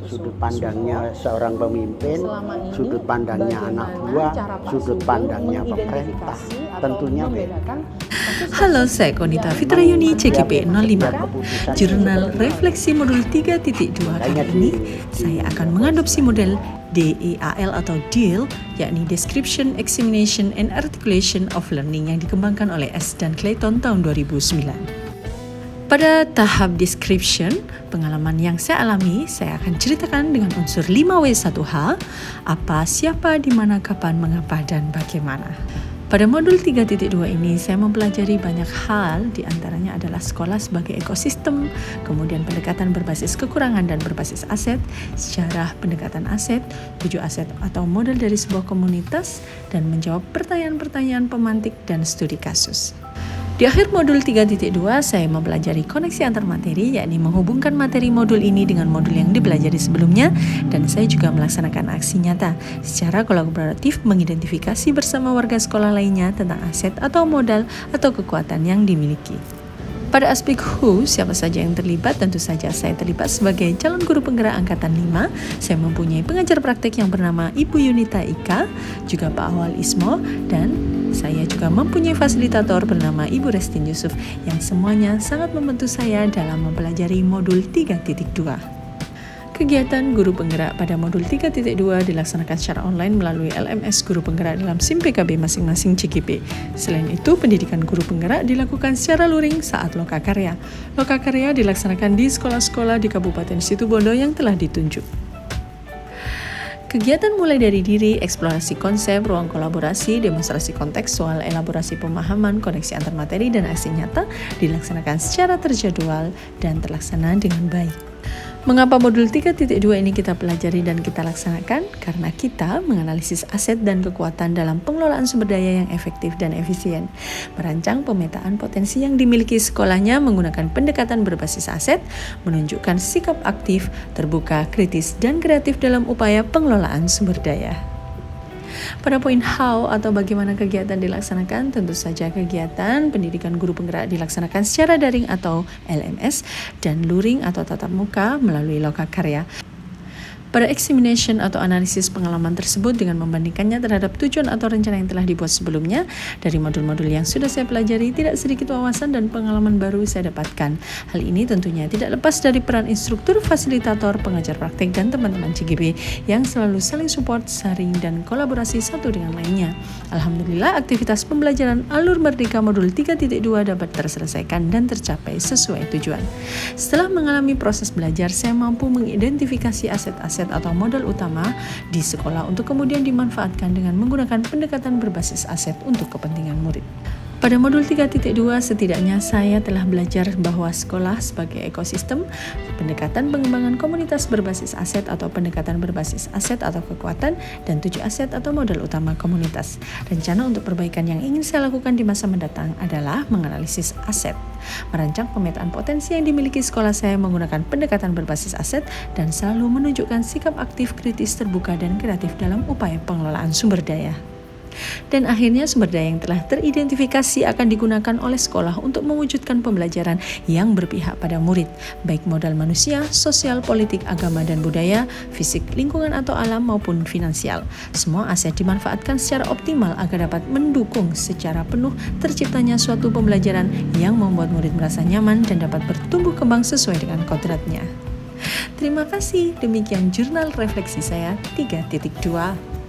sudut pandangnya seorang pemimpin, sudut pandangnya anak buah, sudut pandangnya pemerintah, tentunya beda. Halo, saya Konita Fitrayuni CGP 05, Jurnal Refleksi Modul 3.2. Kali ini saya akan mengadopsi model DEAL atau DEAL, yakni Description, Examination, and Articulation of Learning yang dikembangkan oleh S. dan Clayton tahun 2009. Pada tahap description, pengalaman yang saya alami, saya akan ceritakan dengan unsur 5W1H, apa, siapa, di mana, kapan, mengapa, dan bagaimana. Pada modul 3.2 ini, saya mempelajari banyak hal, diantaranya adalah sekolah sebagai ekosistem, kemudian pendekatan berbasis kekurangan dan berbasis aset, sejarah pendekatan aset, 7 aset atau model dari sebuah komunitas, dan menjawab pertanyaan-pertanyaan pemantik dan studi kasus. Di akhir modul 3.2, saya mempelajari koneksi antar materi, yakni menghubungkan materi modul ini dengan modul yang dipelajari sebelumnya, dan saya juga melaksanakan aksi nyata secara kolaboratif mengidentifikasi bersama warga sekolah lainnya tentang aset atau modal atau kekuatan yang dimiliki. Pada aspek who, siapa saja yang terlibat, tentu saja saya terlibat sebagai calon guru penggerak Angkatan 5. Saya mempunyai pengajar praktek yang bernama Ibu Yunita Ika, juga Pak Awal Ismo, dan saya juga mempunyai fasilitator bernama Ibu Restin Yusuf yang semuanya sangat membantu saya dalam mempelajari modul 3.2. Kegiatan guru penggerak pada modul 3.2 dilaksanakan secara online melalui LMS guru penggerak dalam SIM PKB masing-masing CGP. Selain itu, pendidikan guru penggerak dilakukan secara luring saat lokakarya. Lokakarya dilaksanakan di sekolah-sekolah di Kabupaten Situbondo yang telah ditunjuk. Kegiatan mulai dari diri, eksplorasi konsep, ruang kolaborasi, demonstrasi kontekstual, elaborasi pemahaman, koneksi antar materi, dan aksi nyata dilaksanakan secara terjadwal dan terlaksana dengan baik. Mengapa modul 3.2 ini kita pelajari dan kita laksanakan? Karena kita menganalisis aset dan kekuatan dalam pengelolaan sumber daya yang efektif dan efisien. Merancang pemetaan potensi yang dimiliki sekolahnya menggunakan pendekatan berbasis aset, menunjukkan sikap aktif, terbuka, kritis, dan kreatif dalam upaya pengelolaan sumber daya. Pada poin how atau bagaimana kegiatan dilaksanakan, tentu saja kegiatan pendidikan guru penggerak dilaksanakan secara daring atau LMS dan luring atau tatap muka melalui lokakarya. Pada examination atau analisis pengalaman tersebut dengan membandingkannya terhadap tujuan atau rencana yang telah dibuat sebelumnya, dari modul-modul yang sudah saya pelajari, tidak sedikit wawasan dan pengalaman baru saya dapatkan. Hal ini tentunya tidak lepas dari peran instruktur, fasilitator, pengajar praktik, dan teman-teman CGP yang selalu saling support, sharing, dan kolaborasi satu dengan lainnya. Alhamdulillah, aktivitas pembelajaran Alur Merdeka modul 3.2 dapat terselesaikan dan tercapai sesuai tujuan. Setelah mengalami proses belajar, saya mampu mengidentifikasi aset-aset atau modal utama di sekolah untuk kemudian dimanfaatkan dengan menggunakan pendekatan berbasis aset untuk kepentingan murid. Pada modul 3.2 setidaknya saya telah belajar bahwa sekolah sebagai ekosistem, pendekatan pengembangan komunitas berbasis aset atau pendekatan berbasis aset atau kekuatan, dan 7 aset atau modal utama komunitas. Rencana untuk perbaikan yang ingin saya lakukan di masa mendatang adalah menganalisis aset, merancang pemetaan potensi yang dimiliki sekolah saya menggunakan pendekatan berbasis aset, dan selalu menunjukkan sikap aktif, kritis, terbuka, dan kreatif dalam upaya pengelolaan sumber daya. Dan akhirnya sumber daya yang telah teridentifikasi akan digunakan oleh sekolah untuk mewujudkan pembelajaran yang berpihak pada murid, baik modal manusia, sosial, politik, agama, dan budaya, fisik, lingkungan atau alam maupun finansial. Semua aset dimanfaatkan secara optimal agar dapat mendukung secara penuh terciptanya suatu pembelajaran yang membuat murid merasa nyaman dan dapat bertumbuh kembang sesuai dengan kodratnya. Terima kasih, demikian jurnal refleksi saya 3.2.